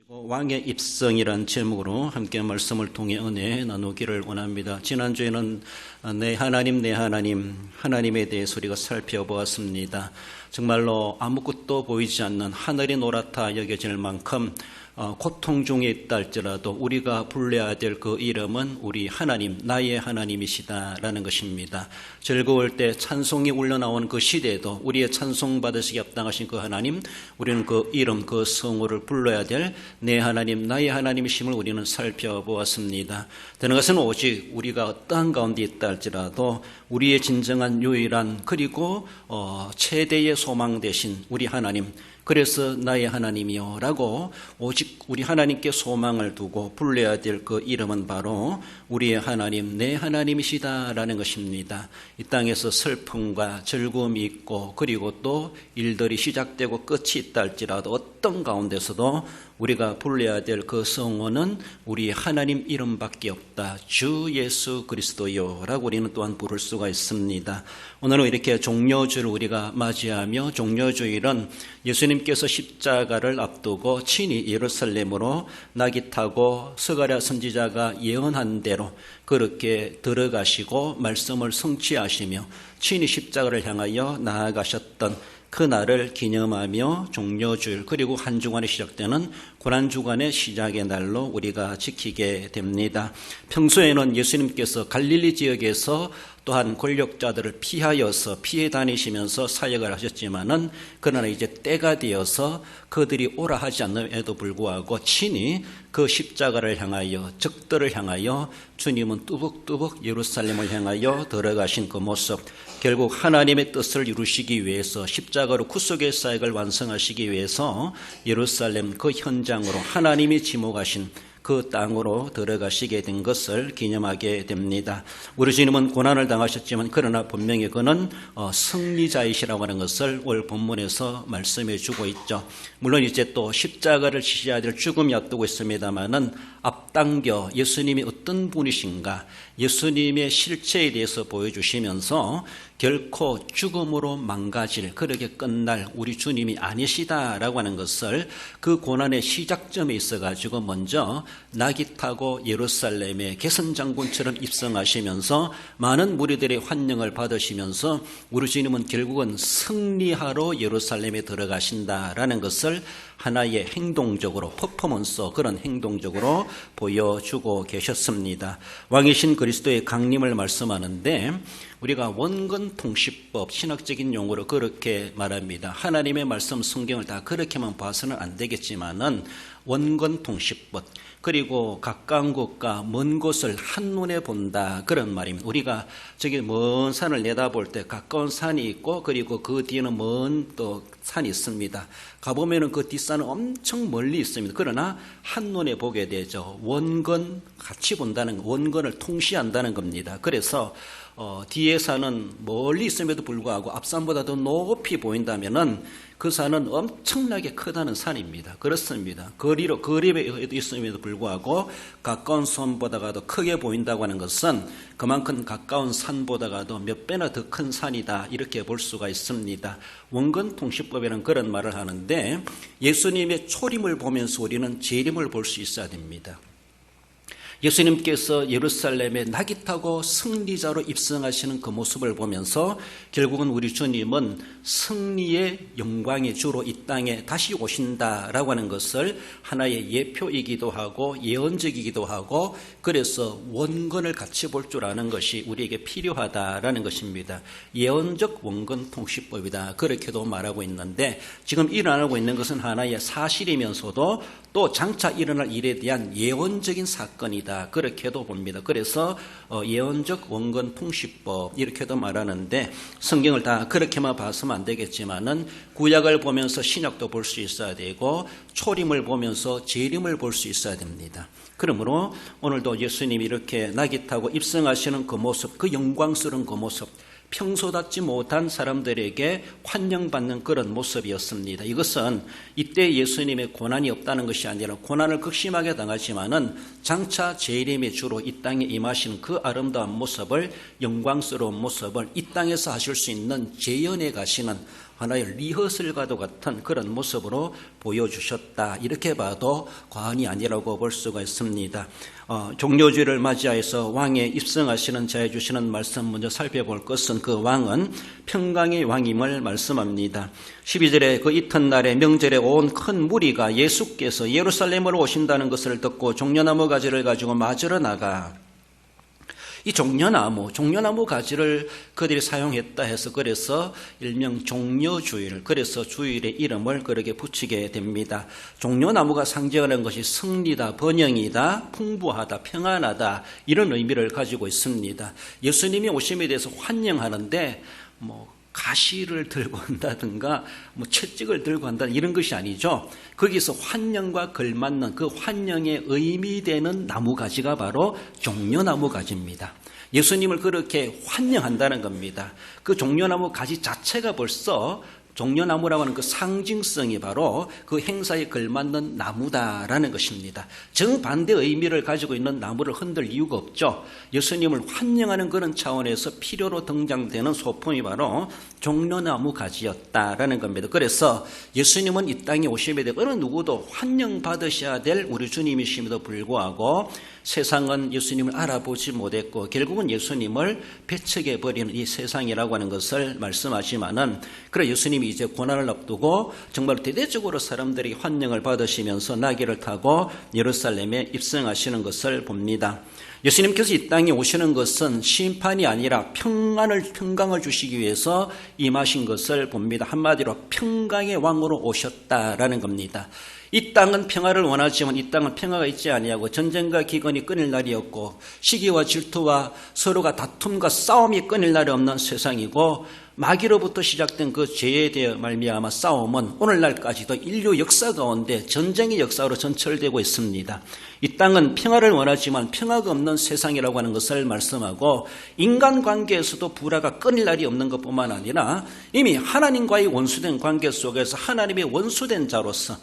왕의 입성이란 제목으로 함께 말씀을 통해 은혜 나누기를 원합니다. 지난주에는 내 하나님 하나님에 대해서 우리가 살펴보았습니다. 정말로 아무것도 보이지 않는 하늘이 노랗다 여겨질 만큼 고통 중에 있다 할지라도 우리가 불러야 될 그 이름은 우리 하나님, 나의 하나님이시다라는 것입니다. 즐거울 때 찬송이 울려나온 그 시대에도 우리의 찬송 받으시기 합당하신 그 하나님, 우리는 그 이름, 그 성호를 불러야 될 내 하나님, 나의 하나님이심을 우리는 살펴보았습니다. 되는 것은 오직 우리가 어떠한 가운데 있다 할지라도 우리의 진정한 유일한 그리고 최대의 소망 되신 우리 하나님, 그래서 나의 하나님이요 라고 오직 우리 하나님께 소망을 두고 불러야 될 그 이름은 바로 우리의 하나님, 내 하나님이시다라는 것입니다. 이 땅에서 슬픔과 즐거움이 있고 그리고 또 일들이 시작되고 끝이 있다 할지라도 어떤 가운데서도 우리가 불러야 될 그 성호는 우리 하나님 이름밖에 없다. 주 예수 그리스도요 라고 우리는 또한 부를 수가 있습니다. 오늘은 이렇게 종려주를 우리가 맞이하며, 종려주일은 예수님께서 십자가를 앞두고 친히 예루살렘으로 낙이 타고 스가랴 선지자가 예언한 대로 그렇게 들어가시고 말씀을 성취하시며 친히 십자가를 향하여 나아가셨던 그날을 기념하며 종려주일, 그리고 한 주간에 시작되는 고난주간의 시작의 날로 우리가 지키게 됩니다. 평소에는 예수님께서 갈릴리 지역에서 또한 권력자들을 피해 다니시면서 사역을 하셨지만은 그러나 이제 때가 되어서 그들이 오라 하지 않음에도 불구하고 친히 그 십자가를 향하여, 적들을 향하여 주님은 뚜벅뚜벅 예루살렘을 향하여 들어가신 그 모습, 결국 하나님의 뜻을 이루시기 위해서 십자가로 구속의 사역을 완성하시기 위해서 예루살렘 그 현장으로 하나님이 지목하신 그 땅으로 들어가시게 된 것을 기념하게 됩니다. 우리 주님은 고난을 당하셨지만 그러나 분명히 그는 승리자이시라고 하는 것을 오늘 본문에서 말씀해 주고 있죠. 물론 이제 또 십자가를 지셔야 될 죽음이 앞두고 있습니다만은 앞당겨 예수님이 어떤 분이신가, 예수님의 실체에 대해서 보여주시면서 결코 죽음으로 망가질, 그렇게 끝날 우리 주님이 아니시다라고 하는 것을 그 고난의 시작점에 있어가지고 먼저 낙이 타고 예루살렘에 개선장군처럼 입성하시면서 많은 무리들의 환영을 받으시면서 우리 주님은 결국은 승리하러 예루살렘에 들어가신다라는 것을 하나의 행동적으로, 퍼포먼스, 그런 행동적으로 보여주고 계셨습니다. 왕이신 그리스도의 강림을 말씀하는데 우리가 원근통시법, 신학적인 용어로 그렇게 말합니다. 하나님의 말씀 성경을 다 그렇게만 봐서는 안 되겠지만은 원근통시법, 그리고 가까운 곳과 먼 곳을 한눈에 본다, 그런 말입니다. 우리가 저기 먼 산을 내다볼 때 가까운 산이 있고 그리고 그 뒤에는 먼 또 산이 있습니다. 가보면은 그 뒷산은 엄청 멀리 있습니다. 그러나 한눈에 보게 되죠. 원근 같이 본다는, 원근을 통시한다는 겁니다. 그래서 뒤에 산은 멀리 있음에도 불구하고 앞산보다 더 높이 보인다면은 그 산은 엄청나게 크다는 산입니다. 그렇습니다. 거리에 있음에도 불구하고 가까운 산보다가 더 크게 보인다고 하는 것은 그만큼 가까운 산보다가도 몇 배나 더 큰 산이다, 이렇게 볼 수가 있습니다. 원근통시법이라는 그런 말을 하는데 예수님의 초림을 보면서 우리는 재림을 볼 수 있어야 됩니다. 예수님께서 예루살렘에 낙이 타고 승리자로 입성하시는 그 모습을 보면서 결국은 우리 주님은 승리의 영광의 주로 이 땅에 다시 오신다라고 하는 것을 하나의 예표이기도 하고 예언적이기도 하고, 그래서 원근을 같이 볼 줄 아는 것이 우리에게 필요하다라는 것입니다. 예언적 원근 통시법이다, 그렇게도 말하고 있는데 지금 일어나고 있는 것은 하나의 사실이면서도 또 장차 일어날 일에 대한 예언적인 사건이다, 그렇게도 봅니다. 그래서 예언적 원근 통시법 이렇게도 말하는데 성경을 다 그렇게만 봐서는 안 되겠지만은 구약을 보면서 신약도 볼 수 있어야 되고 초림을 보면서 재림을 볼 수 있어야 됩니다. 그러므로 오늘도 예수님이 이렇게 낙이 타고 입성하시는 그 모습, 그 영광스러운 그 모습, 평소답지 못한 사람들에게 환영받는 그런 모습이었습니다. 이것은 이때 예수님의 고난이 없다는 것이 아니라 고난을 극심하게 당하지만은 장차 재림의 주로 이 땅에 임하시는 그 아름다운 모습을, 영광스러운 모습을 이 땅에서 하실 수 있는 재연에 가시는 하나의 리허설과도 같은 그런 모습으로 보여주셨다. 이렇게 봐도 과언이 아니라고 볼 수가 있습니다. 종료주일을 맞이하여서 왕에 입성하시는 자에 주시는 말씀 먼저 살펴볼 것은 그 왕은 평강의 왕임을 말씀합니다. 12절에 그 이튿날에 명절에 온 큰 무리가 예수께서 예루살렘으로 오신다는 것을 듣고 종려나무 가지를 가지고 맞으러 나가 이 종려나무 가지를 그들이 사용했다 해서 그래서 일명 종려주일, 그래서 주일의 이름을 그렇게 붙이게 됩니다. 종려나무가 상징하는 것이 승리다, 번영이다, 풍부하다, 평안하다 이런 의미를 가지고 있습니다. 예수님이 오심에 대해서 환영하는데 가시를 들고 한다든가 채찍을 들고 한다 이런 것이 아니죠. 거기서 환영과 걸맞는 그 환영의 의미되는 나무가지가 바로 종려나무 가지입니다. 예수님을 그렇게 환영한다는 겁니다. 그 종려나무 가지 자체가 벌써 종려나무라고 하는 그 상징성이 바로 그 행사에 걸맞는 나무다라는 것입니다. 정반대 의미를 가지고 있는 나무를 흔들 이유가 없죠. 예수님을 환영하는 그런 차원에서 필요로 등장되는 소품이 바로 종려나무 가지였다라는 겁니다. 그래서 예수님은 이 땅에 오심에 대해 어느 누구도 환영받으셔야 될 우리 주님이심에도 불구하고 세상은 예수님을 알아보지 못했고 결국은 예수님을 배척해버리는 이 세상이라고 하는 것을 말씀하지만은 그래 예수님이 이제 고난을 앞두고 정말 대대적으로 사람들이 환영을 받으시면서 나귀를 타고 예루살렘에 입성하시는 것을 봅니다. 예수님께서 이 땅에 오시는 것은 심판이 아니라 평강을 주시기 위해서 임하신 것을 봅니다. 한마디로 평강의 왕으로 오셨다라는 겁니다. 이 땅은 평화를 원하지만 이 땅은 평화가 있지 아니하고 전쟁과 기근이 끊일 날이 없고 시기와 질투와 서로가 다툼과 싸움이 끊일 날이 없는 세상이고 마귀로부터 시작된 그 죄에 대해 말미암아 싸움은 오늘날까지도 인류 역사 가운데 전쟁의 역사로 전철되고 있습니다. 이 땅은 평화를 원하지만 평화가 없는 세상이라고 하는 것을 말씀하고 인간관계에서도 불화가 끊일 날이 없는 것뿐만 아니라 이미 하나님과의 원수된 관계 속에서 하나님의 원수된 자로서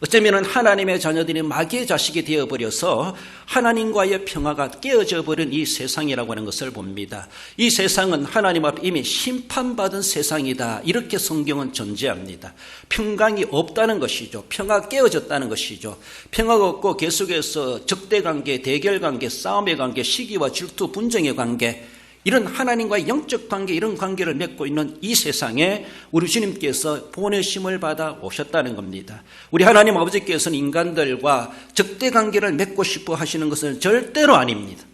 어쩌면 하나님의 자녀들이 마귀의 자식이 되어버려서 하나님과의 평화가 깨어져 버린 이 세상이라고 하는 것을 봅니다. 이 세상은 하나님 앞에 이미 심판받은 세상이다. 이렇게 성경은 전제합니다. 평강이 없다는 것이죠. 평화가 깨어졌다는 것이죠. 평화가 없고 계속해서 적대관계, 대결관계, 싸움의 관계, 시기와 질투, 분쟁의 관계 이런 하나님과의 영적 관계 이런 관계를 맺고 있는 이 세상에 우리 주님께서 보내심을 받아 오셨다는 겁니다. 우리 하나님 아버지께서는 인간들과 적대 관계를 맺고 싶어 하시는 것은 절대로 아닙니다.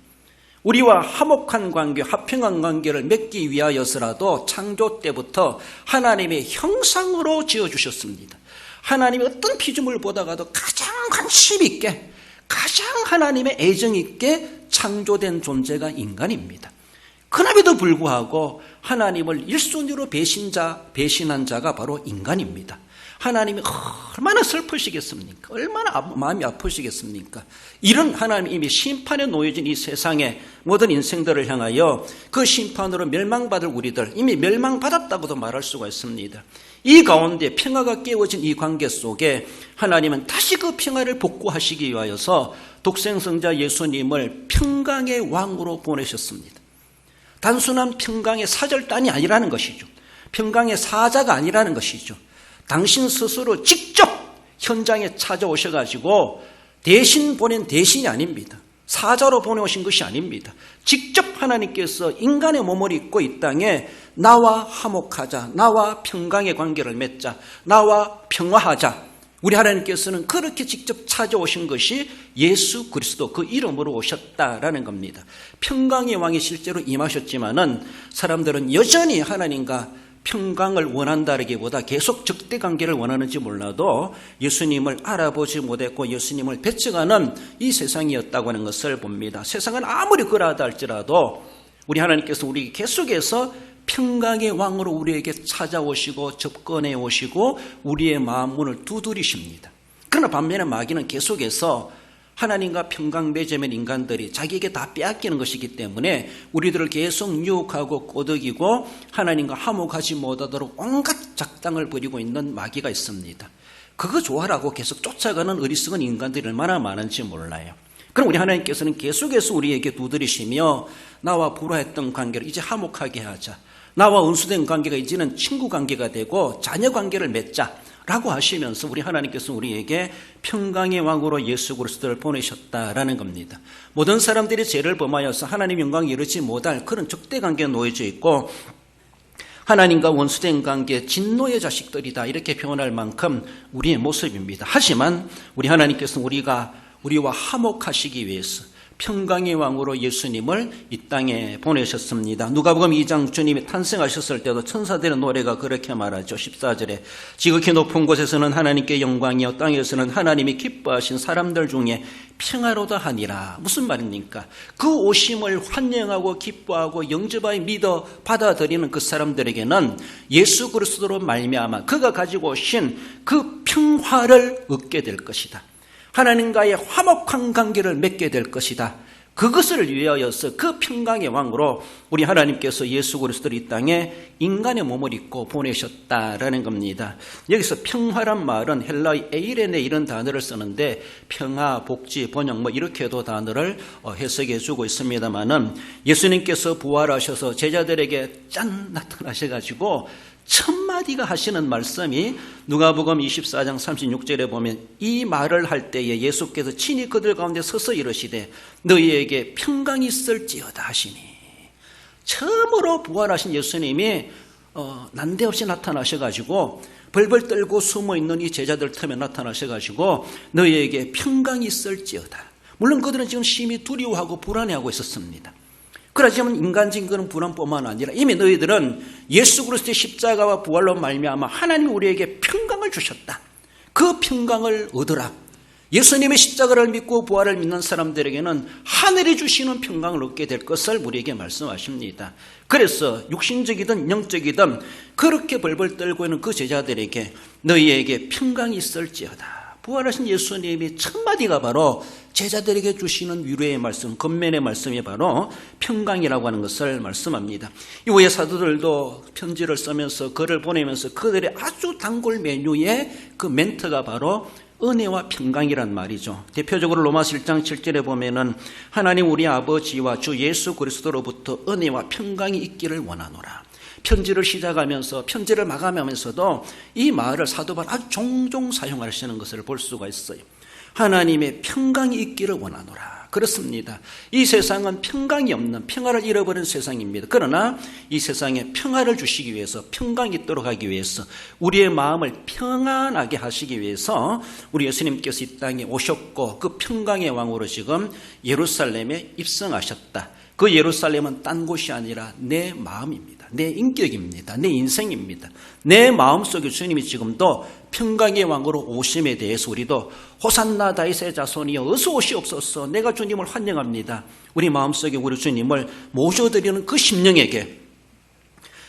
우리와 화목한 관계, 화평한 관계를 맺기 위하여서라도 창조 때부터 하나님의 형상으로 지어주셨습니다. 하나님이 어떤 피조물을 보다가도 가장 관심 있게 가장 하나님의 애정 있게 창조된 존재가 인간입니다. 그럼에도 불구하고 하나님을 1순위로 배신한 자가 바로 인간입니다. 하나님이 얼마나 슬프시겠습니까? 얼마나 마음이 아프시겠습니까? 이런 하나님이 이미 심판에 놓여진 이 세상의 모든 인생들을 향하여 그 심판으로 멸망받을 우리들 이미 멸망받았다고도 말할 수가 있습니다. 이 가운데 평화가 깨어진 이 관계 속에 하나님은 다시 그 평화를 복구하시기 위하여서 독생성자 예수님을 평강의 왕으로 보내셨습니다. 단순한 평강의 사절단이 아니라는 것이죠. 평강의 사자가 아니라는 것이죠. 당신 스스로 직접 현장에 찾아오셔가지고 대신 보낸 대신이 아닙니다. 사자로 보내오신 것이 아닙니다. 직접 하나님께서 인간의 몸을 입고 이 땅에 나와 화목하자, 나와 평강의 관계를 맺자, 나와 평화하자. 우리 하나님께서는 그렇게 직접 찾아오신 것이 예수 그리스도 그 이름으로 오셨다라는 겁니다. 평강의 왕이 실제로 임하셨지만은 사람들은 여전히 하나님과 평강을 원한다기보다 계속 적대관계를 원하는지 몰라도 예수님을 알아보지 못했고 예수님을 배척하는 이 세상이었다고 하는 것을 봅니다. 세상은 아무리 그러하다 할지라도 우리 하나님께서 우리 계속해서 평강의 왕으로 우리에게 찾아오시고 접근해 오시고 우리의 마음 문을 두드리십니다. 그러나 반면에 마귀는 계속해서 하나님과 평강 맺으면 인간들이 자기에게 다 빼앗기는 것이기 때문에 우리들을 계속 유혹하고 꼬드기고 하나님과 화목하지 못하도록 온갖 작당을 벌이고 있는 마귀가 있습니다. 그거 좋아라고 계속 쫓아가는 어리석은 인간들이 얼마나 많은지 몰라요. 그럼 우리 하나님께서는 계속해서 우리에게 두드리시며 나와 불화했던 관계를 이제 화목하게 하자. 나와 은수된 관계가 이제는 친구 관계가 되고 자녀 관계를 맺자라고 하시면서 우리 하나님께서 우리에게 평강의 왕으로 예수 그리스도를 보내셨다라는 겁니다. 모든 사람들이 죄를 범하여서 하나님 영광에 이르지 못할 그런 적대 관계에 놓여져 있고 하나님과 원수된 관계, 진노의 자식들이다 이렇게 표현할 만큼 우리의 모습입니다. 하지만 우리 하나님께서 우리와 화목하시기 위해서 평강의 왕으로 예수님을 이 땅에 보내셨습니다. 누가복음 2장 주님이 탄생하셨을 때도 천사들의 노래가 그렇게 말하죠. 14절에 지극히 높은 곳에서는 하나님께 영광이요 땅에서는 하나님이 기뻐하신 사람들 중에 평화로다 하니라. 무슨 말입니까? 그 오심을 환영하고 기뻐하고 영접하여 믿어 받아들이는 그 사람들에게는 예수 그리스도로 말미암아 그가 가지고 오신 그 평화를 얻게 될 것이다. 하나님과의 화목한 관계를 맺게 될 것이다. 그것을 위하여서 그 평강의 왕으로 우리 하나님께서 예수 그리스도를 이 땅에 인간의 몸을 입고 보내셨다라는 겁니다. 여기서 평화란 말은 헬라의 에이레네 이런 단어를 쓰는데 평화, 복지, 번영 이렇게도 단어를 해석해 주고 있습니다만은 예수님께서 부활하셔서 제자들에게 짠 나타나셔가지고 첫 마디가 하시는 말씀이 누가복음 24장 36절에 보면 이 말을 할 때에 예수께서 친히 그들 가운데 서서 이르시되 너희에게 평강이 있을지어다 하시니 처음으로 부활하신 예수님이 난데없이 나타나셔가지고 벌벌 떨고 숨어있는 이 제자들 틈에 나타나셔가지고 너희에게 평강이 있을지어다. 물론 그들은 지금 심히 두려워하고 불안해하고 있었습니다. 그렇지만 인간적인 그런 불안뿐만 아니라 이미 너희들은 예수 그리스도의 십자가와 부활로 말미암아 하나님이 우리에게 평강을 주셨다. 그 평강을 얻으라. 예수님의 십자가를 믿고 부활을 믿는 사람들에게는 하늘이 주시는 평강을 얻게 될 것을 우리에게 말씀하십니다. 그래서 육신적이든 영적이든 그렇게 벌벌 떨고 있는 그 제자들에게 너희에게 평강이 있을지어다. 부활하신 예수님이 첫 마디가 바로 제자들에게 주시는 위로의 말씀, 권면의 말씀이 바로 평강이라고 하는 것을 말씀합니다. 이후에 사도들도 편지를 쓰면서 글을 보내면서 그들의 아주 단골 메뉴의 그 멘트가 바로 은혜와 평강이란 말이죠. 대표적으로 로마서 1장 7절에 보면은 하나님 우리 아버지와 주 예수 그리스도로부터 은혜와 평강이 있기를 원하노라. 편지를 시작하면서 편지를 마감하면서도 이 말을 사도 바울 아주 종종 사용하시는 것을 볼 수가 있어요. 하나님의 평강이 있기를 원하노라. 그렇습니다. 이 세상은 평강이 없는 평화를 잃어버린 세상입니다. 그러나 이 세상에 평화를 주시기 위해서 평강이 있도록 하기 위해서 우리의 마음을 평안하게 하시기 위해서 우리 예수님께서 이 땅에 오셨고 그 평강의 왕으로 지금 예루살렘에 입성하셨다. 그 예루살렘은 딴 곳이 아니라 내 마음입니다. 내 인격입니다. 내 인생입니다. 내 마음속에 주님이 지금도 평강의 왕으로 오심에 대해서 우리도 호산나 다윗의 자손이여 어서 오시옵소서. 내가 주님을 환영합니다. 우리 마음속에 우리 주님을 모셔드리는 그 심령에게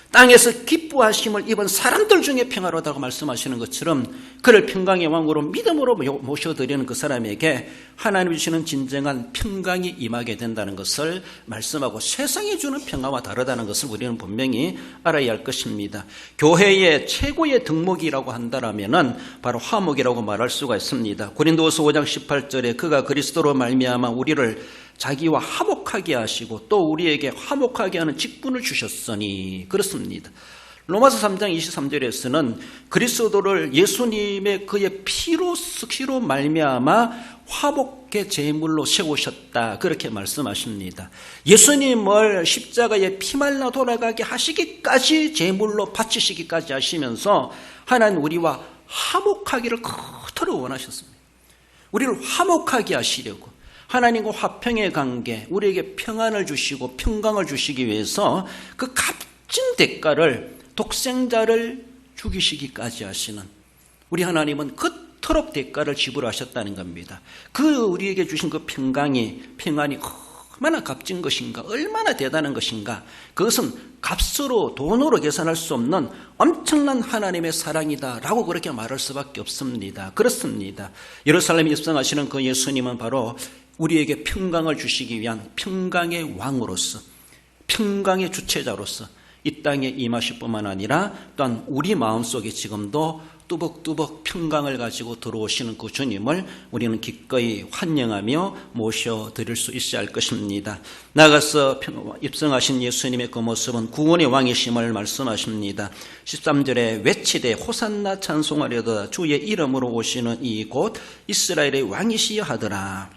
땅에서 기뻐하심을 입은 사람들 중에 평화로다고 말씀하시는 것처럼 그를 평강의 왕으로 믿음으로 모셔드리는 그 사람에게 하나님이 주시는 진정한 평강이 임하게 된다는 것을 말씀하고 세상이 주는 평화와 다르다는 것을 우리는 분명히 알아야 할 것입니다. 교회의 최고의 덕목이라고 한다면 바로 화목이라고 말할 수가 있습니다. 고린도후서 5장 18절에 그가 그리스도로 말미암아 우리를 자기와 화목하게 하시고 또 우리에게 화목하게 하는 직분을 주셨으니 그렇습니다. 로마서 3장 23절에서는 그리스도를 예수님의 그의 피로 말미암아 화목의 제물로 세우셨다 그렇게 말씀하십니다. 예수님을 십자가에 피말라 돌아가게 하시기까지 제물로 바치시기까지 하시면서 하나님 우리와 화목하기를 그토록 원하셨습니다. 우리를 화목하게 하시려고 하나님과 화평의 관계, 우리에게 평안을 주시고 평강을 주시기 위해서 그 값진 대가를 독생자를 죽이시기까지 하시는 우리 하나님은 그토록 대가를 지불하셨다는 겁니다. 그 우리에게 주신 그 평안이 얼마나 값진 것인가, 얼마나 대단한 것인가. 그것은 값으로 돈으로 계산할 수 없는 엄청난 하나님의 사랑이다라고 그렇게 말할 수밖에 없습니다. 그렇습니다. 예루살렘에 입성하시는 그 예수님은 바로 우리에게 평강을 주시기 위한 평강의 왕으로서 평강의 주체자로서 이 땅에 임하실 뿐만 아니라 또한 우리 마음속에 지금도 뚜벅뚜벅 평강을 가지고 들어오시는 그 주님을 우리는 기꺼이 환영하며 모셔드릴 수 있어야 할 것입니다. 나가서 입성하신 예수님의 그 모습은 구원의 왕이심을 말씀하십니다. 13절에 외치되 호산나 찬송하려다 주의 이름으로 오시는 이곳 이스라엘의 왕이시여 하더라.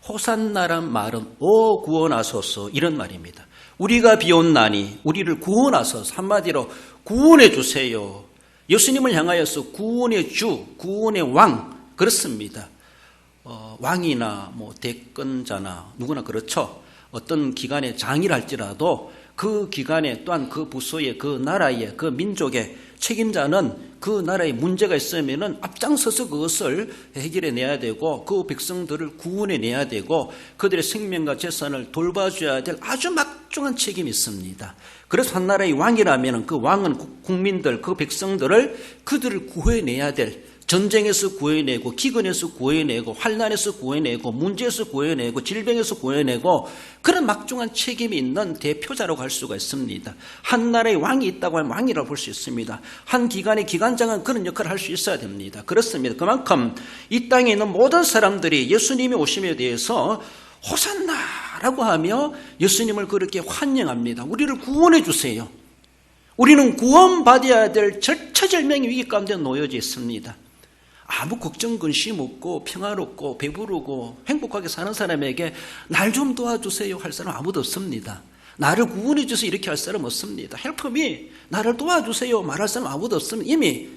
호산나란 말은 오 구원하소서 이런 말입니다. 우리가 비온나니 우리를 구원하소서, 한마디로 구원해 주세요. 예수님을 향하여서 구원의 주, 구원의 왕, 그렇습니다. 왕이나 대권자나 누구나 그렇죠. 어떤 기관의 장이라 할지라도 그 기관에 또한 그 부서의 그 나라의 그 민족의 책임자는 그 나라에 문제가 있으면은 앞장서서 그것을 해결해 내야 되고 그 백성들을 구원해 내야 되고 그들의 생명과 재산을 돌봐줘야 될 아주 막중한 책임이 있습니다. 그래서 한 나라의 왕이라면 그 왕은 국민들, 그 백성들을 그들을 구해내야 될, 전쟁에서 구해내고 기근에서 구해내고 환난에서 구해내고 문제에서 구해내고 질병에서 구해내고 그런 막중한 책임이 있는 대표자라고 할 수가 있습니다. 한 나라의 왕이 있다고 하면 왕이라고 볼 수 있습니다. 한 기관의 기관장은 그런 역할을 할 수 있어야 됩니다. 그렇습니다. 그만큼 이 땅에 있는 모든 사람들이 예수님의 오심에 대해서 호산나라고 하며 예수님을 그렇게 환영합니다. 우리를 구원해 주세요. 우리는 구원받아야 될 절차절명의 위기 가운데 놓여져 있습니다. 아무 걱정 근심 없고 평화롭고 배부르고 행복하게 사는 사람에게 날 좀 도와주세요 할 사람 아무도 없습니다. 나를 구원해 주세요 이렇게 할 사람 없습니다. Help me, 나를 도와주세요 말할 사람 아무도 없습니다. 이미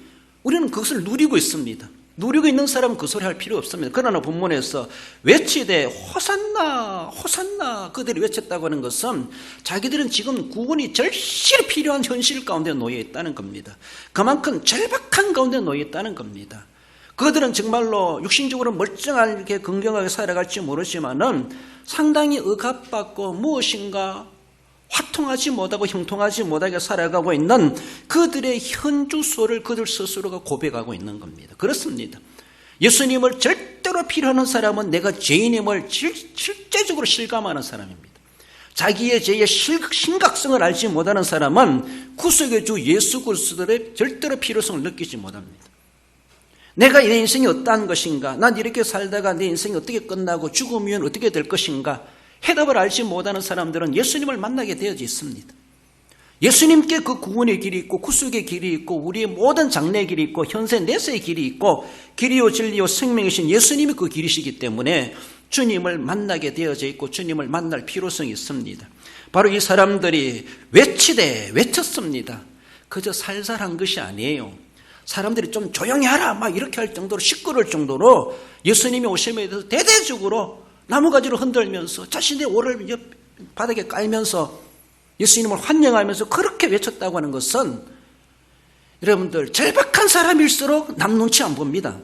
우리는 그것을 누리고 있습니다. 누리고 있는 사람은 그 소리 할 필요 없습니다. 그러나 본문에서 외치되 호산나 호산나 그들이 외쳤다고 하는 것은 자기들은 지금 구원이 절실히 필요한 현실 가운데 놓여 있다는 겁니다. 그만큼 절박한 가운데 놓여 있다는 겁니다. 그들은 정말로 육신적으로 멀쩡하게 건강하게 살아갈지 모르지만은 상당히 억압받고 무엇인가 화통하지 못하고 형통하지 못하게 살아가고 있는 그들의 현주소를 그들 스스로가 고백하고 있는 겁니다. 그렇습니다. 예수님을 절대로 필요하는 사람은 내가 죄인임을 실제적으로 실감하는 사람입니다. 자기의 죄의 심각성을 알지 못하는 사람은 구속의 주 예수 그리스도의 절대로 필요성을 느끼지 못합니다. 내가 내 인생이 어떠한 것인가? 난 이렇게 살다가 내 인생이 어떻게 끝나고 죽으면 어떻게 될 것인가? 해답을 알지 못하는 사람들은 예수님을 만나게 되어져 있습니다. 예수님께 그 구원의 길이 있고 구속의 길이 있고 우리의 모든 장래의 길이 있고 현세 내세의 길이 있고 길이요 진리요 생명이신 예수님이 그 길이시기 때문에 주님을 만나게 되어져 있고 주님을 만날 필요성이 있습니다. 바로 이 사람들이 외치되 외쳤습니다. 그저 살살한 것이 아니에요. 사람들이 좀 조용히 하라 막 이렇게 할 정도로 시끄러울 정도로 예수님이 오심에 대해서 대대적으로 나무가지로 흔들면서 자신의 오를 바닥에 깔면서 예수님을 환영하면서 그렇게 외쳤다고 하는 것은 여러분들 절박한 사람일수록 남 눈치 안 봅니다.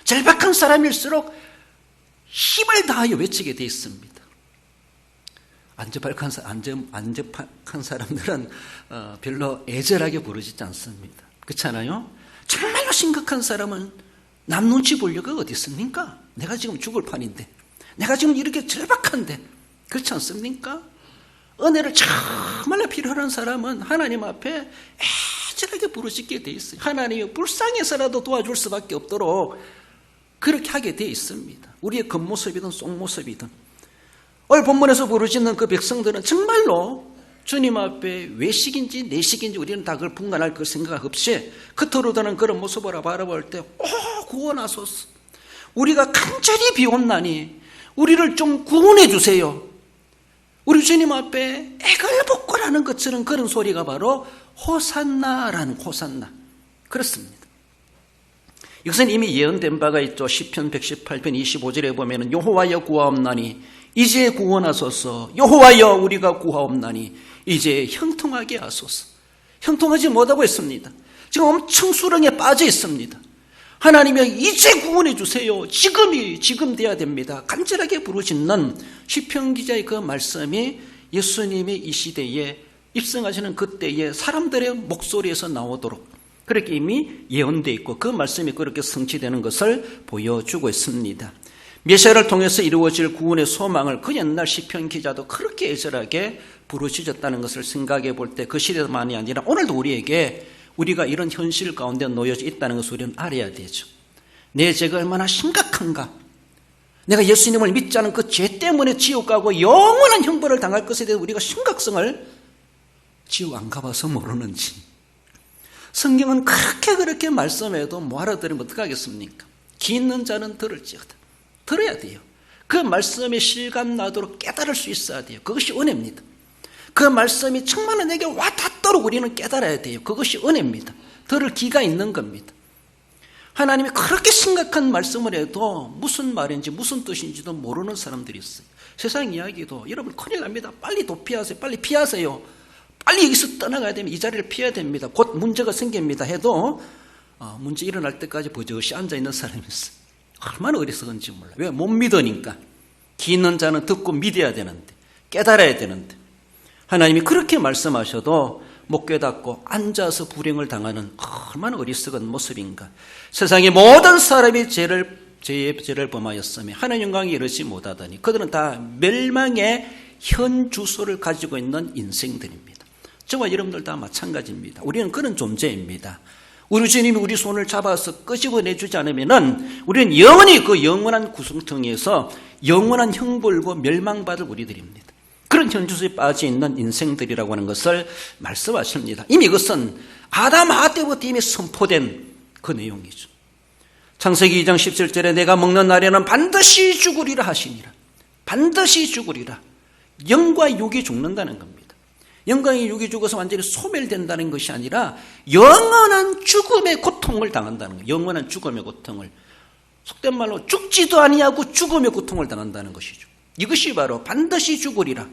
절박한 사람일수록 힘을 다하여 외치게 되어 있습니다. 안접한 사람들은 별로 애절하게 부르지 않습니다. 그렇잖아요? 정말로 심각한 사람은 남 눈치 보려고 어디 있습니까? 내가 지금 죽을 판인데, 내가 지금 이렇게 절박한데, 그렇지 않습니까? 은혜를 정말로 필요한 사람은 하나님 앞에 애절하게 부르짖게 돼 있어요. 하나님이 불쌍해서라도 도와줄 수밖에 없도록 그렇게 하게 돼 있습니다. 우리의 겉모습이든 속모습이든. 오늘 본문에서 부르짖는 그 백성들은 정말로 주님 앞에 외식인지 내식인지 우리는 다 그걸 분간할 그 생각 없이 그토록 드는 그런 모습을 바라볼 때 구원하소서. 우리가 간절히 비온나니 우리를 좀 구원해 주세요. 우리 주님 앞에 애걸복걸하는 것처럼 그런 소리가 바로 호산나라는 호산나. 그렇습니다. 이것은 이미 예언된 바가 있죠. 시편 118편 25절에 보면 여호와여 구하옵나니 이제 구원하소서. 여호와여 우리가 구하옵나니 이제 형통하게 하소서. 형통하지 못하고 있습니다. 지금 엄청 수렁에 빠져 있습니다. 하나님이 이제 구원해 주세요. 지금 돼야 됩니다. 간절하게 부르짖는 시편 기자의 그 말씀이 예수님이 이 시대에 입성하시는 그때에 사람들의 목소리에서 나오도록 그렇게 이미 예언되어 있고 그 말씀이 그렇게 성취되는 것을 보여주고 있습니다. 메시아를 통해서 이루어질 구원의 소망을 그 옛날 시편 기자도 그렇게 애절하게 부르짖었다는 것을 생각해 볼 때 그 시대만이 아니라 오늘도 우리에게 우리가 이런 현실 가운데 놓여져 있다는 것을 우리는 알아야 되죠. 내 죄가 얼마나 심각한가, 내가 예수님을 믿지 않은 그 죄 때문에 지옥 가고 영원한 형벌을 당할 것에 대해 우리가 심각성을 지옥 안 가봐서 모르는지, 성경은 그렇게 말씀해도 뭐 알아들으면 어떡하겠습니까? 귀 있는 자는 들을지어다. 들어야 돼요. 그 말씀의 실감 나도록 깨달을 수 있어야 돼요. 그것이 은혜입니다. 그 말씀이 정말 내게 와닿도록 우리는 깨달아야 돼요. 그것이 은혜입니다. 들을 귀가 있는 겁니다. 하나님이 그렇게 심각한 말씀을 해도 무슨 말인지 무슨 뜻인지도 모르는 사람들이 있어요. 세상 이야기도 여러분 큰일 납니다. 빨리 도피하세요. 빨리 피하세요. 빨리 여기서 떠나가야 됩니다. 이 자리를 피해야 됩니다. 곧 문제가 생깁니다 해도 문제 일어날 때까지 버젓이 앉아있는 사람이 있어요. 얼마나 어리석은지 몰라요. 왜? 못 믿으니까. 귀 있는 자는 듣고 믿어야 되는데, 깨달아야 되는데, 하나님이 그렇게 말씀하셔도 못 깨닫고 앉아서 불행을 당하는 얼마나 어리석은 모습인가. 세상의 모든 사람이 죄를 범하였으며 하나님 영광에 이르지 못하더니 그들은 다 멸망의 현 주소를 가지고 있는 인생들입니다. 저와 여러분들 다 마찬가지입니다. 우리는 그런 존재입니다. 우리 주님이 우리 손을 잡아서 끄집어내주지 않으면 우리는 영원히 그 영원한 구성통에서 영원한 형벌과 멸망받을 우리들입니다. 그런 현주소에 빠져있는 인생들이라고 하는 것을 말씀하십니다. 이미 이것은 아담 하와 때부터 이미 선포된 그 내용이죠. 창세기 2장 17절에 내가 먹는 날에는 반드시 죽으리라 하시니라. 반드시 죽으리라. 영과 육이 죽는다는 겁니다. 영광의 육이 죽어서 완전히 소멸된다는 것이 아니라 영원한 죽음의 고통을 당한다는 거예요. 영원한 죽음의 고통을. 속된 말로 죽지도 아니하고 죽음의 고통을 당한다는 것이죠. 이것이 바로 반드시 죽으리라.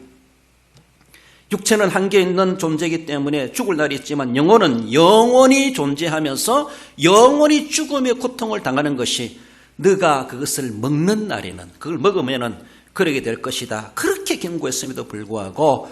육체는 한계 있는 존재이기 때문에 죽을 날이 있지만 영혼은 영원히 존재하면서 영원히 죽음의 고통을 당하는 것이 네가 그것을 먹는 날에는, 그걸 먹으면은 그러게 될 것이다. 그렇게 경고했음에도 불구하고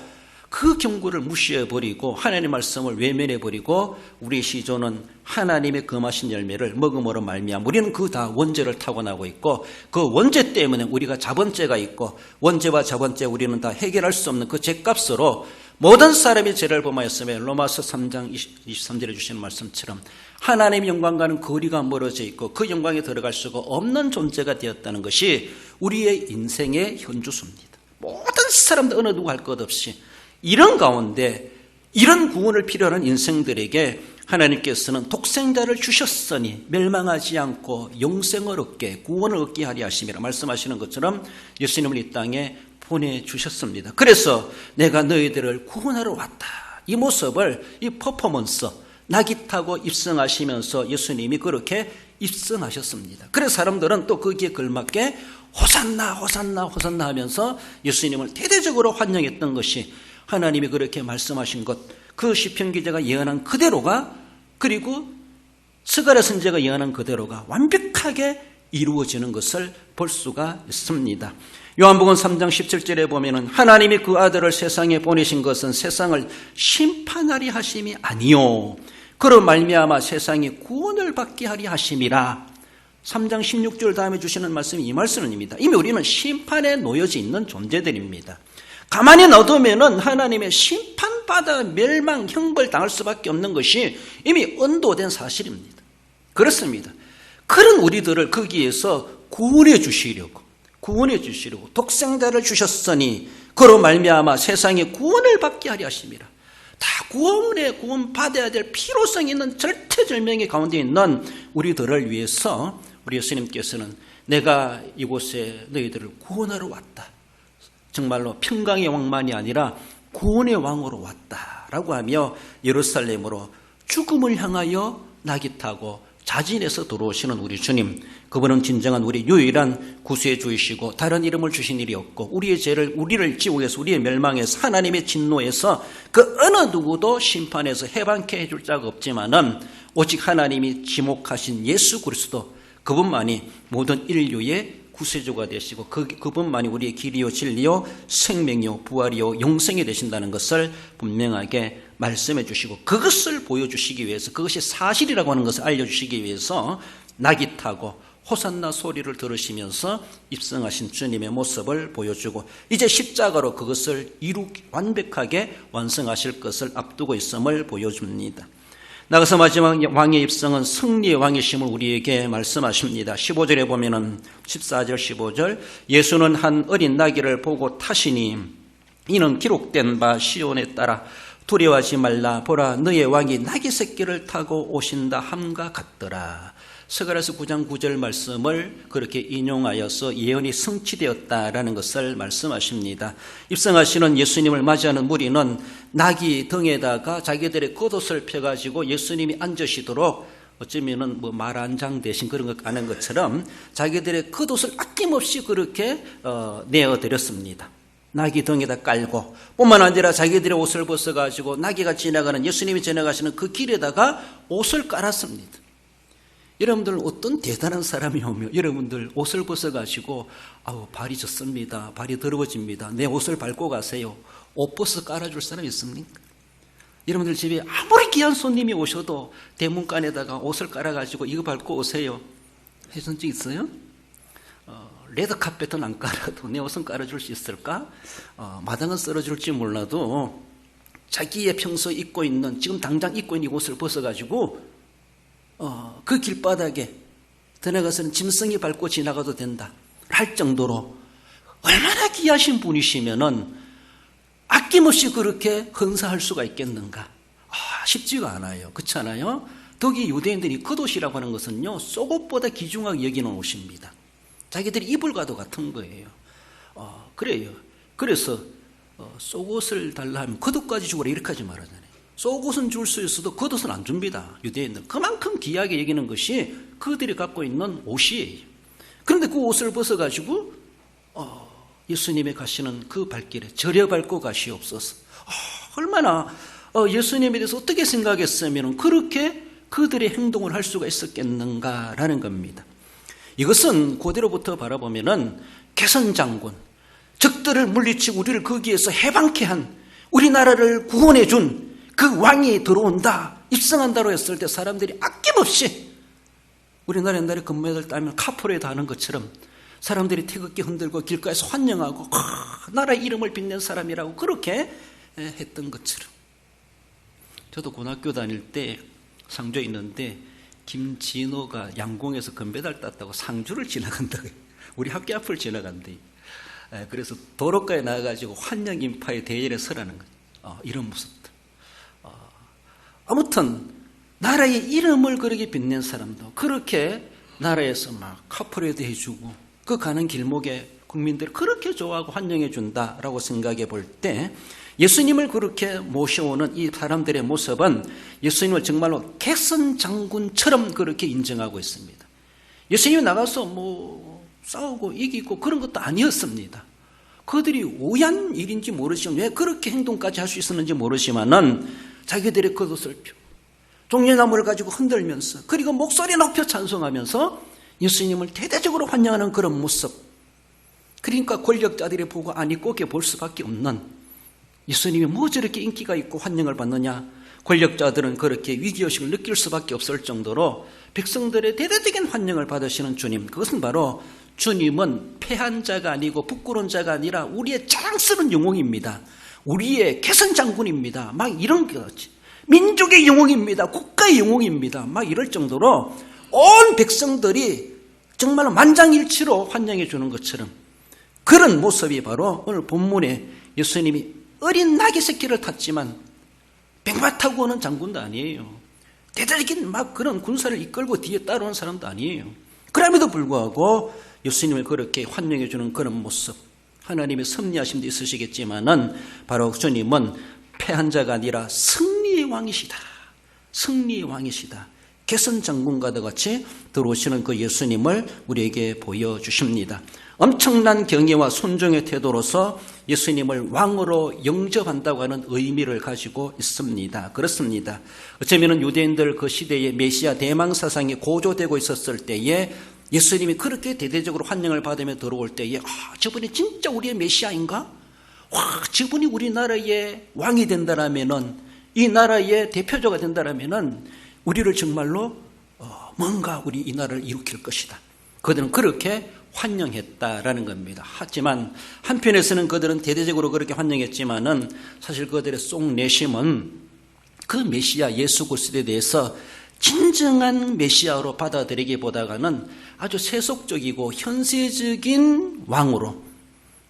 그 경고를 무시해버리고 하나님의 말씀을 외면해버리고 우리 시조는 하나님의 금하신 열매를 먹음으로 말미암아 우리는 그 다 원죄를 타고나고 있고 그 원죄 때문에 우리가 자본죄가 있고 원죄와 자본죄 우리는 다 해결할 수 없는 그 죄값으로 모든 사람이 죄를 범하였으며 로마서 3장 23절에 주시는 말씀처럼 하나님의 영광과는 거리가 멀어져 있고 그 영광에 들어갈 수가 없는 존재가 되었다는 것이 우리의 인생의 현주소입니다. 모든 사람들 어느 누구 할 것 없이 이런 가운데 이런 구원을 필요로 하는 인생들에게 하나님께서는 독생자를 주셨으니 멸망하지 않고 영생을 얻게 구원을 얻게 하리 하심이라 말씀하시는 것처럼 예수님을 이 땅에 보내주셨습니다. 그래서 내가 너희들을 구원하러 왔다. 이 모습을 이 퍼포먼스 낙이 타고 입성하시면서 예수님이 그렇게 입성하셨습니다. 그래서 사람들은 또 거기에 걸맞게 호산나 호산나 호산나 하면서 예수님을 대대적으로 환영했던 것이 하나님이 그렇게 말씀하신 것, 그 시편 기자가 예언한 그대로가 그리고 스가랴 선지자가 예언한 그대로가 완벽하게 이루어지는 것을 볼 수가 있습니다. 요한복음 3장 17절에 보면은 하나님이 그 아들을 세상에 보내신 것은 세상을 심판하리 하심이 아니요 그로 말미암아 세상이 구원을 받게 하리 하심이라. 3장 16절 다음에 주시는 말씀이 이 말씀입니다. 이미 우리는 심판에 놓여져 있는 존재들입니다. 가만히 놔두면은 하나님의 심판받아 멸망, 형벌 당할 수밖에 없는 것이 이미 언도된 사실입니다. 그렇습니다. 그런 우리들을 거기에서 구원해 주시려고 독생자를 주셨으니 그로 말미암아 세상에 구원을 받게 하려 하심이라. 다 구원 받아야 될 필요성이 있는 절체절명의 가운데 있는 우리들을 위해서 우리 예수님께서는 내가 이곳에 너희들을 구원하러 왔다. 정말로 평강의 왕만이 아니라 구원의 왕으로 왔다라고 하며 예루살렘으로 죽음을 향하여 낙이 타고 자진해서 들어오시는 우리 주님, 그분은 진정한 우리 유일한 구세주이시고 다른 이름을 주신 일이 없고 우리를 지옥에서 우리의 멸망에서 하나님의 진노에서 그 어느 누구도 심판해서 해방케 해줄 자가 없지만은 오직 하나님이 지목하신 예수 그리스도 그분만이 모든 인류의 구세주가 되시고 그분만이 우리의 길이요 진리요 생명이요 부활이요 영생이 되신다는 것을 분명하게 말씀해 주시고 그것을 보여주시기 위해서 그것이 사실이라고 하는 것을 알려주시기 위해서 낙이 타고 호산나 소리를 들으시면서 입성하신 주님의 모습을 보여주고 이제 십자가로 그것을 완벽하게 완성하실 것을 앞두고 있음을 보여줍니다. 나가서 마지막 왕의 입성은 승리의 왕이심을 우리에게 말씀하십니다. 15절에 보면은 14절 15절 예수는 한 어린 나귀를 보고 타시니 이는 기록된 바 시온에 따라 두려워하지 말라 보라 너의 왕이 나귀 새끼를 타고 오신다 함과 같더라. 스가랴서 9장 9절 말씀을 그렇게 인용하여서 예언이 성취되었다라는 것을 말씀하십니다. 입성하시는 예수님을 맞이하는 무리는 나귀 등에다가 자기들의 겉옷을 펴가지고 예수님이 앉으시도록 어쩌면은 말 한 장 대신 그런 것 아는 것처럼 자기들의 겉옷을 아낌없이 그렇게 내어드렸습니다. 나귀 등에다 깔고 뿐만 아니라 자기들의 옷을 벗어가지고 나귀가 지나가는 예수님이 지나가시는 그 길에다가 옷을 깔았습니다. 여러분들 어떤 대단한 사람이 오면 여러분들 옷을 벗어가지고 발이 젖습니다. 발이 더러워집니다. 내 옷을 밟고 가세요. 옷 벗어 깔아줄 사람이 있습니까? 여러분들 집에 아무리 귀한 손님이 오셔도 대문간에다가 옷을 깔아가지고 이거 밟고 오세요. 해준 적 있어요? 레드카펫은 안 깔아도 내 옷은 깔아줄 수 있을까? 마당은 썰어줄지 몰라도 자기의 평소 입고 있는 지금 당장 입고 있는 옷을 벗어가지고 그 길바닥에 들어가서는 짐승이 밟고 지나가도 된다 할 정도로 얼마나 귀하신 분이시면은 아낌없이 그렇게 헌사할 수가 있겠는가? 쉽지가 않아요. 그렇지 않아요? 더기 유대인들이 겉옷이라고 하는 것은요 속옷보다 귀중하게 여기는 옷입니다. 자기들이 입을 가도 같은 거예요. 그래요. 그래서 속옷을 달라 하면 겉옷까지 주거라 이렇게 하지 말하잖아요. 속옷은 줄 수 있어도 겉옷은 안 줍니다. 유대인들 그만큼 귀하게 여기는 것이 그들이 갖고 있는 옷이에요. 그런데 그 옷을 벗어가지고 예수님이 가시는 그 발길에 절여 밟고 가시옵소서. 얼마나 예수님에 대해서 어떻게 생각했으면 그렇게 그들의 행동을 할 수가 있었겠는가라는 겁니다. 이것은 고대로부터 바라보면은 개선장군, 적들을 물리치고 우리를 거기에서 해방케 한 우리나라를 구원해 준 그 왕이 들어온다, 입성한다로 했을 때 사람들이 아낌없이 우리나라 옛날에 금메달 따면 카포레이드 하는 것처럼 사람들이 태극기 흔들고 길가에서 환영하고 나라 이름을 빛낸 사람이라고 그렇게 했던 것처럼. 저도 고등학교 다닐 때 상주에 있는데 김진호가 양공에서 금메달 땄다고 상주를 지나간다고 해요. 우리 학교 앞을 지나간대. 그래서 도로가에 나가가지고 환영 인파의 대열에 서라는 거죠. 이런 모습들. 아무튼 나라의 이름을 그렇게 빛낸 사람도 그렇게 나라에서 막 카프레도 해주고 그 가는 길목에 국민들이 그렇게 좋아하고 환영해 준다라고 생각해 볼 때 예수님을 그렇게 모셔오는 이 사람들의 모습은 예수님을 정말로 개선장군처럼 그렇게 인정하고 있습니다. 예수님이 나가서 싸우고 이기고 그런 것도 아니었습니다. 그들이 오한 일인지 모르지만 왜 그렇게 행동까지 할 수 있었는지 모르지만은 자기들의 겉옷을 펴고 종려나무를 가지고 흔들면서 그리고 목소리 높여 찬송하면서 예수님을 대대적으로 환영하는 그런 모습. 그러니까 권력자들이 보고 아니 꼭 볼 수밖에 없는 예수님이 뭐 저렇게 인기가 있고 환영을 받느냐. 권력자들은 그렇게 위기의식을 느낄 수밖에 없을 정도로 백성들의 대대적인 환영을 받으시는 주님. 그것은 바로 주님은 패한 자가 아니고 부끄러운 자가 아니라 우리의 자랑스러운 영웅입니다. 우리의 개선장군입니다. 막 이런 거지. 민족의 영웅입니다. 국가의 영웅입니다. 막 이럴 정도로 온 백성들이 정말 만장일치로 환영해 주는 것처럼 그런 모습이 바로 오늘 본문에 예수님이 어린 나귀 새끼를 탔지만 백마 타고 오는 장군도 아니에요. 대대적인 막 그런 군사를 이끌고 뒤에 따라오는 사람도 아니에요. 그럼에도 불구하고 예수님을 그렇게 환영해 주는 그런 모습. 하나님의 섭리하심도 있으시겠지만은 바로 주님은 패한 자가 아니라 승리의 왕이시다. 승리의 왕이시다. 개선장군과도 같이 들어오시는 그 예수님을 우리에게 보여주십니다. 엄청난 경외와 순종의 태도로서 예수님을 왕으로 영접한다고 하는 의미를 가지고 있습니다. 그렇습니다. 어쩌면 유대인들 그 시대에 메시아 대망 사상이 고조되고 있었을 때에 예수님이 그렇게 대대적으로 환영을 받으며 들어올 때에 저분이 진짜 우리의 메시아인가? 저분이 우리나라의 왕이 된다라면은 이 나라의 대표자가 된다라면은 우리를 정말로 뭔가 우리 이 나라를 일으킬 것이다. 그들은 그렇게 환영했다라는 겁니다. 하지만 한편에서는 그들은 대대적으로 그렇게 환영했지만은 사실 그들의 속 내심은 그 메시아 예수 그리스도에 대해서 진정한 메시아로 받아들이기보다는 아주 세속적이고 현세적인 왕으로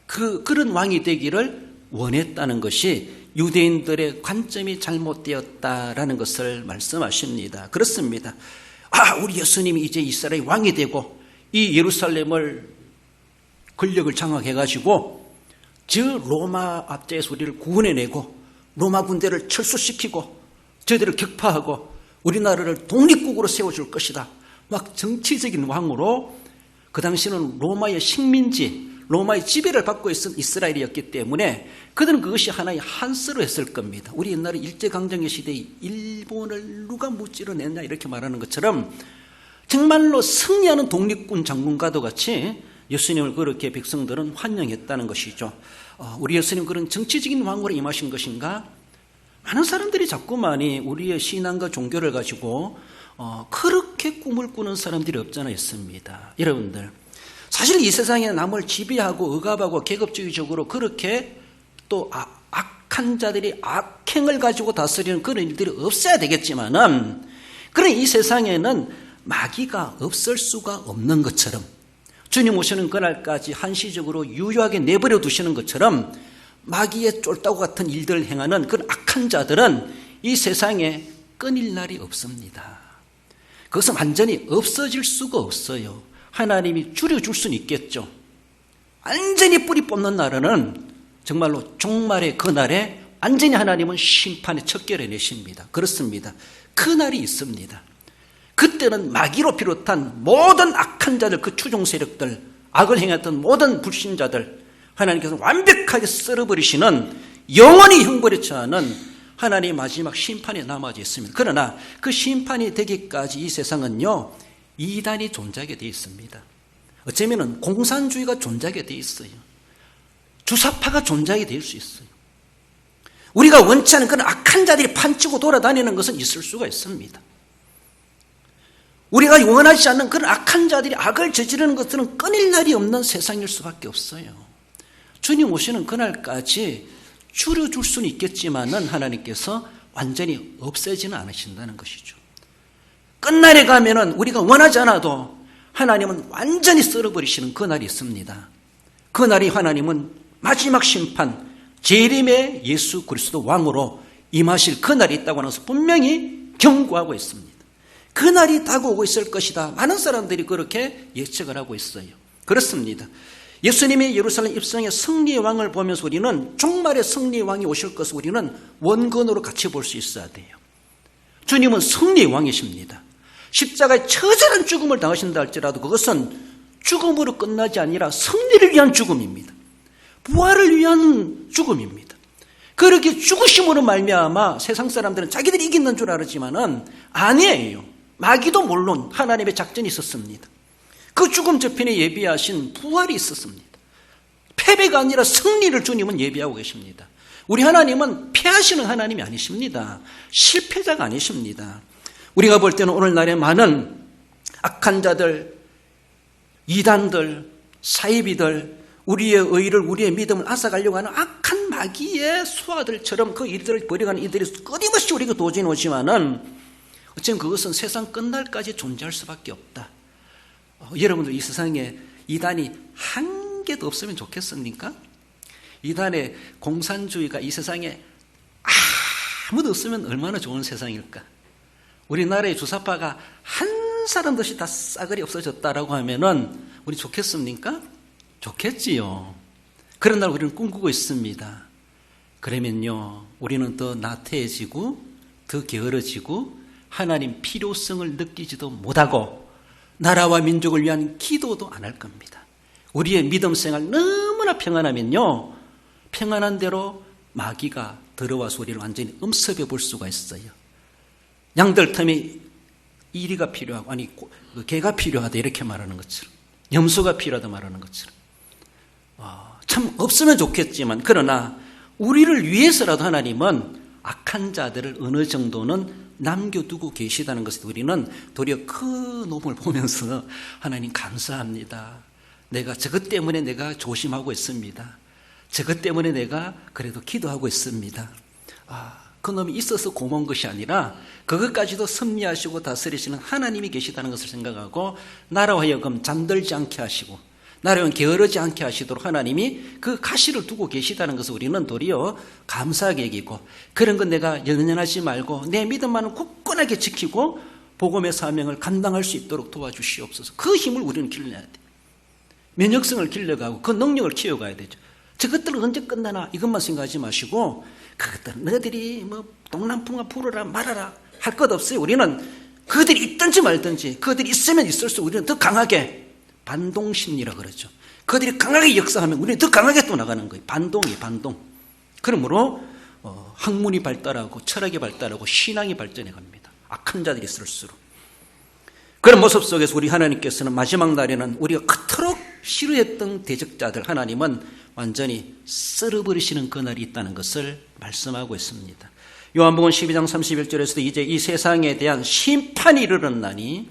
그런 왕이 되기를 원했다는 것이 유대인들의 관점이 잘못되었다라는 것을 말씀하십니다. 그렇습니다. 우리 예수님이 이제 이스라엘 왕이 되고 이 예루살렘을 권력을 장악해가지고 로마 압제에서 우리를 구원해내고 로마 군대를 철수시키고 저희들을 격파하고 우리나라를 독립국으로 세워줄 것이다. 막 정치적인 왕으로, 그 당시는 로마의 식민지, 로마의 지배를 받고 있던 이스라엘이었기 때문에 그들은 그것이 하나의 한스로 했을 겁니다. 우리 옛날에 일제강점기 시대에 일본을 누가 무찌르냈냐 이렇게 말하는 것처럼 정말로 승리하는 독립군 장군과도 같이 예수님을 그렇게 백성들은 환영했다는 것이죠. 우리 예수님 그런 정치적인 왕으로 임하신 것인가? 많은 사람들이 자꾸만이 우리의 신앙과 종교를 가지고 그렇게 꿈을 꾸는 사람들이 없잖아 있습니다. 여러분들, 사실 이 세상에 남을 지배하고 억압하고 계급주의적으로 그렇게 또 악한 자들이 악행을 가지고 다스리는 그런 일들이 없어야 되겠지만은, 그런 이 세상에는 마귀가 없을 수가 없는 것처럼, 주님 오시는 그날까지 한시적으로 유효하게 내버려 두시는 것처럼 마귀의 쫄따구 같은 일들을 행하는 그런 악한 자들은 이 세상에 끊일 날이 없습니다. 그것은 완전히 없어질 수가 없어요. 하나님이 줄여줄 수는 있겠죠. 완전히 뿌리 뽑는 날은 정말로 종말의 그날에 완전히 하나님은 심판의 척결해 내십니다. 그렇습니다. 그 날이 있습니다. 그때는 마귀로 비롯한 모든 악한 자들, 그 추종 세력들, 악을 행했던 모든 불신자들 하나님께서 완벽하게 썰어버리시는, 영원히 형벌에 처하는 하나님의 마지막 심판이 남아져 있습니다. 그러나 그 심판이 되기까지 이 세상은요, 이단이 존재하게 되어 있습니다. 어쩌면 공산주의가 존재하게 되어 있어요. 주사파가 존재하게 될 수 있어요. 우리가 원치 않은 그런 악한 자들이 판치고 돌아다니는 것은 있을 수가 있습니다. 우리가 원하지 않는 그런 악한 자들이 악을 저지르는 것들은 끊일 날이 없는 세상일 수밖에 없어요. 주님 오시는 그날까지 줄여줄 수는 있겠지만은 하나님께서 완전히 없애지는 않으신다는 것이죠. 끝날에 가면은 우리가 원하지 않아도 하나님은 완전히 썰어버리시는 그날이 있습니다. 그날이 하나님은 마지막 심판, 재림의 예수 그리스도 왕으로 임하실 그날이 있다고 하면서 분명히 경고하고 있습니다. 그날이 다가오고 있을 것이다. 많은 사람들이 그렇게 예측을 하고 있어요. 그렇습니다. 예수님의 예루살렘 입성의 승리의 왕을 보면서 우리는 종말의 승리의 왕이 오실 것을 우리는 원근으로 같이 볼 수 있어야 돼요. 주님은 승리의 왕이십니다. 십자가에 처절한 죽음을 당하신다 할지라도 그것은 죽음으로 끝나지 아니라 승리를 위한 죽음입니다. 부활을 위한 죽음입니다. 그렇게 죽으심으로 말미암아 세상 사람들은 자기들이 이기는 줄 알았지만은 아니에요. 마귀도 물론 하나님의 작전이 있었습니다. 그 죽음 저편에 예비하신 부활이 있었습니다. 패배가 아니라 승리를 주님은 예비하고 계십니다. 우리 하나님은 패하시는 하나님이 아니십니다. 실패자가 아니십니다. 우리가 볼 때는 오늘날에 많은 악한 자들, 이단들, 사이비들, 우리의 의를, 우리의 믿음을 앗아가려고 하는 악한 마귀의 수하들처럼 그 일들을 벌여가는 이들이 끊임없이 우리가 도전해 오지만은 어쩌면 그것은 세상 끝날까지 존재할 수밖에 없다. 여러분들 이 세상에 이단이 한 개도 없으면 좋겠습니까? 이단의 공산주의가 이 세상에 아무도 없으면 얼마나 좋은 세상일까? 우리나라의 주사파가 한 사람도 없이 다 싸그리 없어졌다라고 하면은 우리 좋겠습니까? 좋겠지요. 그런 날 우리는 꿈꾸고 있습니다. 그러면요, 우리는 더 나태해지고 더 게으러지고 하나님 필요성을 느끼지도 못하고 나라와 민족을 위한 기도도 안 할 겁니다. 우리의 믿음 생활 너무나 평안하면요, 평안한 대로 마귀가 들어와서 우리를 완전히 음습해 볼 수가 있어요. 양들 틈에 이리가 필요하고, 아니 개가 필요하다 이렇게 말하는 것처럼, 염소가 필요하다 말하는 것처럼, 참 없으면 좋겠지만, 그러나 우리를 위해서라도 하나님은 악한 자들을 어느 정도는 남겨두고 계시다는 것을 우리는 도리어 그 놈을 보면서 하나님 감사합니다. 내가 저것 때문에 내가 조심하고 있습니다. 저것 때문에 내가 그래도 기도하고 있습니다. 그놈이 있어서 고마운 것이 아니라 그것까지도 섭리하시고 다스리시는 하나님이 계시다는 것을 생각하고 나로 하여금 잠들지 않게 하시고 나로 하여금 게으르지 않게 하시도록 하나님이 그 가시를 두고 계시다는 것을 우리는 도리어 감사하게 여기고, 그런 건 내가 연연하지 말고 내 믿음만은 굳건하게 지키고 복음의 사명을 감당할 수 있도록 도와주시옵소서. 그 힘을 우리는 길러야 돼요. 면역성을 길러가고 그 능력을 키워가야 되죠. 저것들은 언제 끝나나 이것만 생각하지 마시고, 그것들은 너희들이 뭐 동남풍아 불어라 말아라 할 것 없어요. 우리는 그들이 있든지 말든지, 그들이 있으면 있을수록 우리는 더 강하게, 반동심리라 그러죠. 그들이 강하게 역사하면 우리는 더 강하게 또 나가는 거예요. 반동이 반동. 그러므로 학문이 발달하고 철학이 발달하고 신앙이 발전해 갑니다. 악한 자들이 있을수록. 그런 모습 속에서 우리 하나님께서는 마지막 날에는 우리가 그토록 싫어했던 대적자들 하나님은 완전히 쓸어버리시는 그날이 있다는 것을 말씀하고 있습니다. 요한복음 12장 31절에서도 이제 이 세상에 대한 심판이 이르렀나니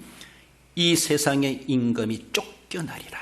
이 세상의 임금이 쫓겨나리라.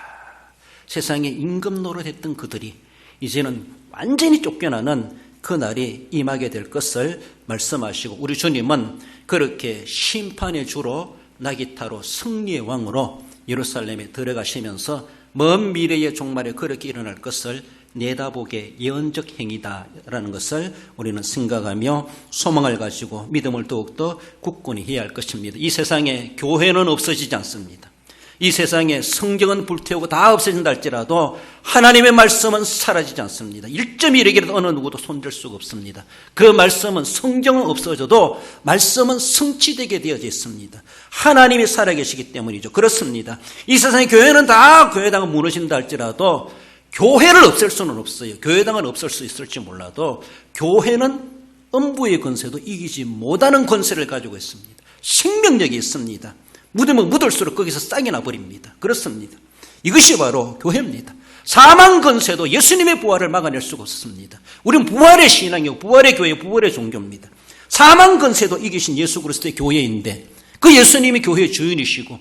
세상에 임금 노릇했던 그들이 이제는 완전히 쫓겨나는 그날이 임하게 될 것을 말씀하시고, 우리 주님은 그렇게 심판의 주로 나기타로 승리의 왕으로 예루살렘에 들어가시면서 먼 미래의 종말에 그렇게 일어날 것을 내다보게 예언적 행위다라는 것을 우리는 생각하며 소망을 가지고 믿음을 더욱더 굳건히 해야 할 것입니다. 이 세상에 교회는 없어지지 않습니다. 이 세상에 성경은 불태우고 다 없어진다 할지라도 하나님의 말씀은 사라지지 않습니다. 1.1에게라도 어느 누구도 손댈 수가 없습니다. 그 말씀은, 성경은 없어져도 말씀은 성취되게 되어져 있습니다. 하나님이 살아계시기 때문이죠. 그렇습니다. 이 세상의 교회는 다 교회당은 무너진다 할지라도 교회를 없앨 수는 없어요. 교회당은 없을 수 있을지 몰라도 교회는 음부의 권세도 이기지 못하는 권세를 가지고 있습니다. 생명력이 있습니다. 묻으면 묻을수록 거기서 싹이 나버립니다. 그렇습니다. 이것이 바로 교회입니다. 사망 권세도 예수님의 부활을 막아낼 수가 없습니다. 우리는 부활의 신앙이고 부활의 교회, 부활의 종교입니다. 사망 권세도 이기신 예수 그리스도의 교회인데, 그 예수님이 교회의 주인이시고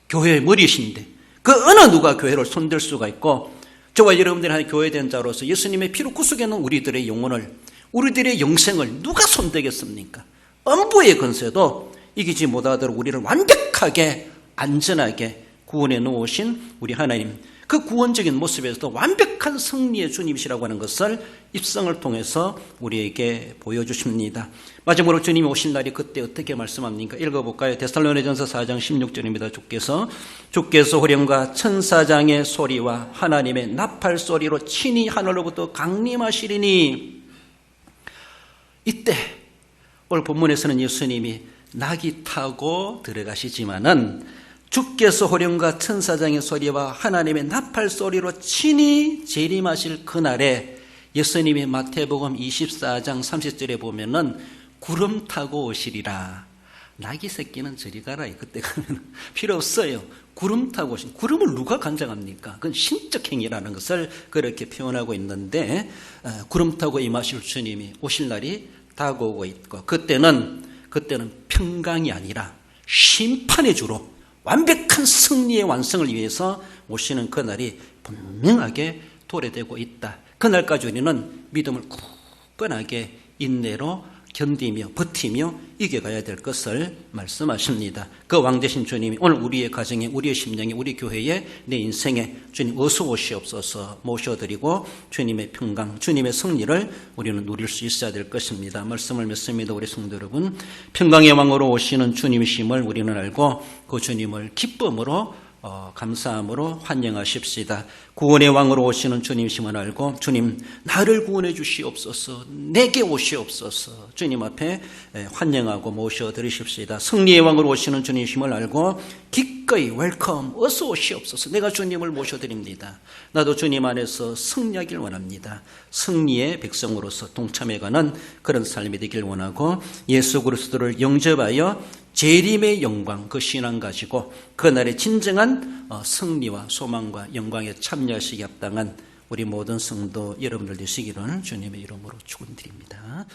교회의 머리이신데 그 어느 누가 교회를 손댈 수가 있고, 저와 여러분들이 하나의 교회된 자로서 예수님의 피로 구속해놓은 우리들의 영혼을, 우리들의 영생을 누가 손대겠습니까? 음부의 권세도 이기지 못하도록 우리를 완벽하게 안전하게 구원해 놓으신 우리 하나님, 그 구원적인 모습에서도 완벽한 승리의 주님이시라고 하는 것을 입성을 통해서 우리에게 보여주십니다. 마지막으로 주님이 오신 날이 그때 어떻게 말씀합니까? 읽어볼까요? 데살로니가전서 4장 16절입니다. 주께서 호령과 천사장의 소리와 하나님의 나팔 소리로 친히 하늘로부터 강림하시리니, 이때 오늘 본문에서는 예수님이 낙이 타고 들어가시지만은 주께서 호령과 천사장의 소리와 하나님의 나팔 소리로 친히 재림하실 그날에 예수님이 마태복음 24장 30절에 보면은 구름 타고 오시리라. 낙이 새끼는 저리 가라. 그때 가면 필요 없어요. 구름 타고 오신, 구름을 누가 간장합니까? 그건 신적 행위라는 것을 그렇게 표현하고 있는데, 구름 타고 임하실 주님이 오실 날이 다가오고 있고, 그때는 평강이 아니라 심판의 주로 완벽한 승리의 완성을 위해서 오시는 그날이 분명하게 도래되고 있다. 그날까지 우리는 믿음을 굳건하게 인내로 견디며 버티며 이겨가야 될 것을 말씀하십니다. 그 왕되신 주님이 오늘 우리의 가정에, 우리의 심령에, 우리 교회에, 내 인생에 주님 어서 오시옵소서 모셔드리고 주님의 평강, 주님의 승리를 우리는 누릴 수 있어야 될 것입니다. 말씀을 맺습니다. 우리 성도 여러분, 평강의 왕으로 오시는 주님이심을 우리는 알고 그 주님을 기쁨으로 감사함으로 환영하십시다. 구원의 왕으로 오시는 주님이심을 알고, 주님 나를 구원해 주시옵소서, 내게 오시옵소서 주님 앞에 환영하고 모셔드리십시다. 승리의 왕으로 오시는 주님이심을 알고 기꺼이 웰컴, 어서 오시옵소서, 내가 주님을 모셔드립니다. 나도 주님 안에서 승리하길 원합니다. 승리의 백성으로서 동참해가는 그런 삶이 되길 원하고, 예수 그리스도를 영접하여 재림의 영광, 그 신앙 가지고 그날의 진정한 승리와 소망과 영광에 참여하시기 합당한 우리 모든 성도 여러분들 되시기를 주님의 이름으로 축원드립니다.